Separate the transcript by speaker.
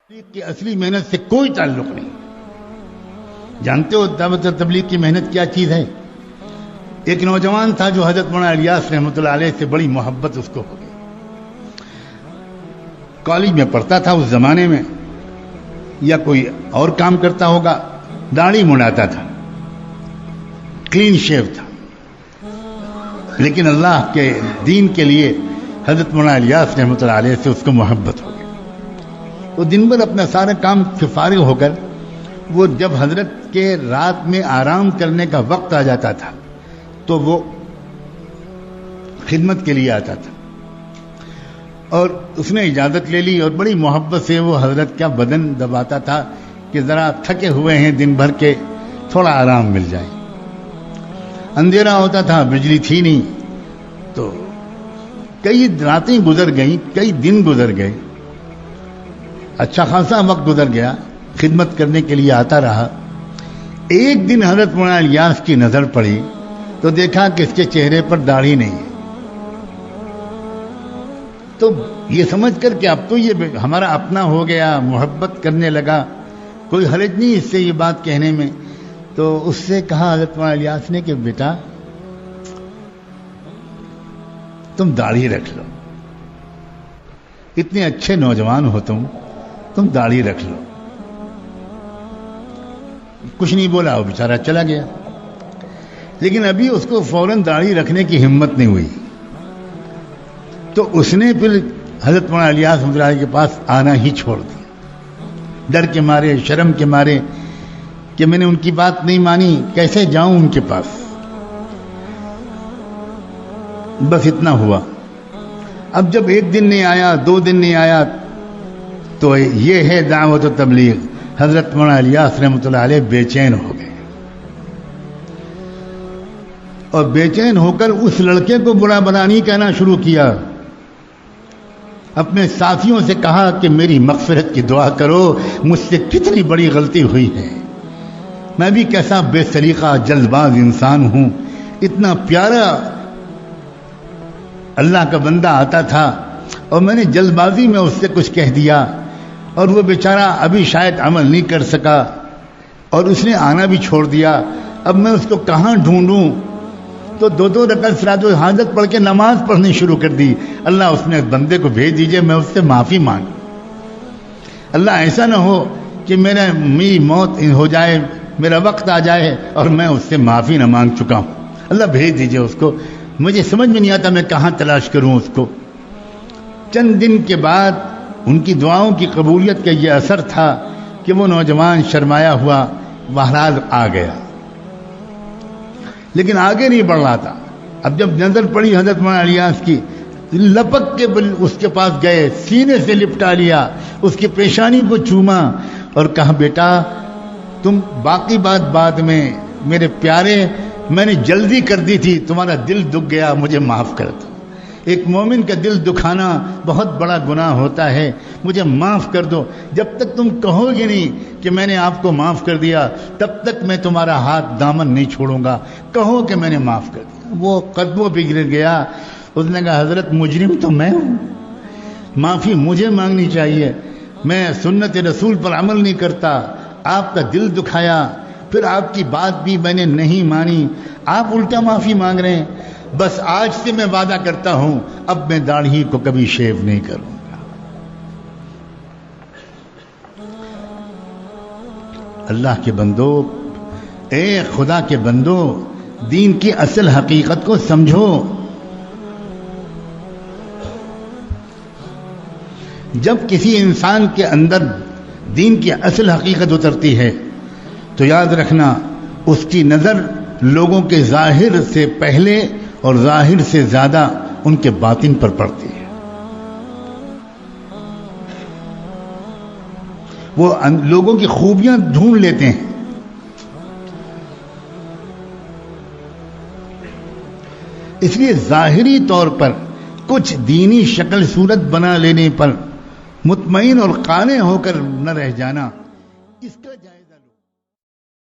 Speaker 1: تبلیغ کی اصلی محنت سے کوئی تعلق نہیں. جانتے ہو دعوت اور تبلیغ کی محنت کیا چیز ہے؟ ایک نوجوان تھا جو حضرت مولانا الیاس رحمۃ اللہ علیہ سے بڑی محبت اس کو ہو گئی. کالج میں پڑھتا تھا اس زمانے میں، یا کوئی اور کام کرتا ہوگا، داڑھی منڈاتا تھا، کلین شیو تھا، لیکن اللہ کے دین کے لیے حضرت مولانا الیاس رحمۃ اللہ علیہ سے اس کو محبت ہو گئی. وہ دن بھر اپنا سارا کام سے فارغ ہو کر وہ جب حضرت کے رات میں آرام کرنے کا وقت آ جاتا تھا تو وہ خدمت کے لیے آتا تھا، اور اس نے اجازت لے لی اور بڑی محبت سے وہ حضرت کا بدن دباتا تھا کہ ذرا تھکے ہوئے ہیں دن بھر کے، تھوڑا آرام مل جائے. اندھیرا ہوتا تھا، بجلی تھی نہیں، تو کئی راتیں گزر گئیں، کئی دن گزر گئے، اچھا خاصا وقت گزر گیا، خدمت کرنے کے لیے آتا رہا. ایک دن حضرت مولانا الیاس کی نظر پڑی تو دیکھا کہ اس کے چہرے پر داڑھی نہیں ہے. تو یہ سمجھ کر کہ اب تو یہ ہمارا اپنا ہو گیا، محبت کرنے لگا، کوئی حرج نہیں اس سے یہ بات کہنے میں. تو اس سے کہا حضرت مولانا الیاس نے کہ بیٹا تم داڑھی رکھ لو، اتنے اچھے نوجوان ہو تم داڑھی رکھ لو. کچھ نہیں بولا، وہ بیچارہ چلا گیا. لیکن ابھی اس کو فوراً داڑھی رکھنے کی ہمت نہیں ہوئی، تو اس نے پھر حضرت مولانا الیاس رحمۃ اللہ کے پاس آنا ہی چھوڑ دیا، ڈر کے مارے، شرم کے مارے کہ میں نے ان کی بات نہیں مانی، کیسے جاؤں ان کے پاس. بس اتنا ہوا. اب جب ایک دن نہیں آیا، 2 دن نہیں آیا، تو یہ ہے دعوت و تبلیغ. حضرت مولانا الیاس رحمۃ اللہ علیہ بے چین ہو گئے، اور بے چین ہو کر اس لڑکے کو برا بھلا نہیں کہنا شروع کیا. اپنے ساتھیوں سے کہا کہ میری مغفرت کی دعا کرو، مجھ سے کتنی بڑی غلطی ہوئی ہے، میں بھی کیسا بے سلیقہ جلد باز انسان ہوں. اتنا پیارا اللہ کا بندہ آتا تھا اور میں نے جلد بازی میں اس سے کچھ کہہ دیا، اور وہ بیچارہ ابھی شاید عمل نہیں کر سکا اور اس نے آنا بھی چھوڑ دیا. اب میں اس کو کہاں ڈھونڈوں؟ تو 2 رکعت صلاۃ الحاجت پڑھ کے نماز پڑھنی شروع کر دی. اللہ اس نے بندے کو بھیج دیجئے، میں اس سے معافی مانگ. اللہ ایسا نہ ہو کہ میری موت ہو جائے، میرا وقت آ جائے اور میں اس سے معافی نہ مانگ چکا ہوں. اللہ بھیج دیجئے اس کو، مجھے سمجھ میں نہیں آتا میں کہاں تلاش کروں اس کو. چند دن کے بعد ان کی دعاؤں کی قبولیت کا یہ اثر تھا کہ وہ نوجوان شرمایا ہوا بہرحال آ گیا، لیکن آگے نہیں بڑھ رہا تھا. اب جب نظر پڑی حضرت مولانا الیاس کی، لپک کے اس کے پاس گئے، سینے سے لپٹا لیا، اس کی پیشانی کو چوما اور کہا بیٹا تم باقی بات بعد میں، میرے پیارے میں نے جلدی کر دی تھی، تمہارا دل دکھ گیا، مجھے معاف کر دو. ایک مومن کا دل دکھانا بہت بڑا گناہ ہوتا ہے، مجھے معاف کر دو. جب تک تم کہو گے نہیں کہ میں نے آپ کو معاف کر دیا، تب تک میں تمہارا ہاتھ دامن نہیں چھوڑوں گا. کہو کہ میں نے معاف کر دیا. وہ قدموں پہ گر گیا. اس نے کہا حضرت مجرم تو میں ہوں، معافی مجھے مانگنی چاہیے، میں سنت رسول پر عمل نہیں کرتا، آپ کا دل دکھایا، پھر آپ کی بات بھی میں نے نہیں مانی، آپ الٹا معافی مانگ رہے ہیں. بس آج سے میں وعدہ کرتا ہوں اب میں داڑھی کو کبھی شیو نہیں کروں گا. اللہ کے بندو، اے خدا کے بندو، دین کی اصل حقیقت کو سمجھو. جب کسی انسان کے اندر دین کی اصل حقیقت اترتی ہے تو یاد رکھنا اس کی نظر لوگوں کے ظاہر سے پہلے اور ظاہر سے زیادہ ان کے باطن پر پڑتی ہے. وہ لوگوں کی خوبیاں ڈھونڈ لیتے ہیں. اس لیے ظاہری طور پر کچھ دینی شکل صورت بنا لینے پر مطمئن اور قانع ہو کر نہ رہ جانا، اس کا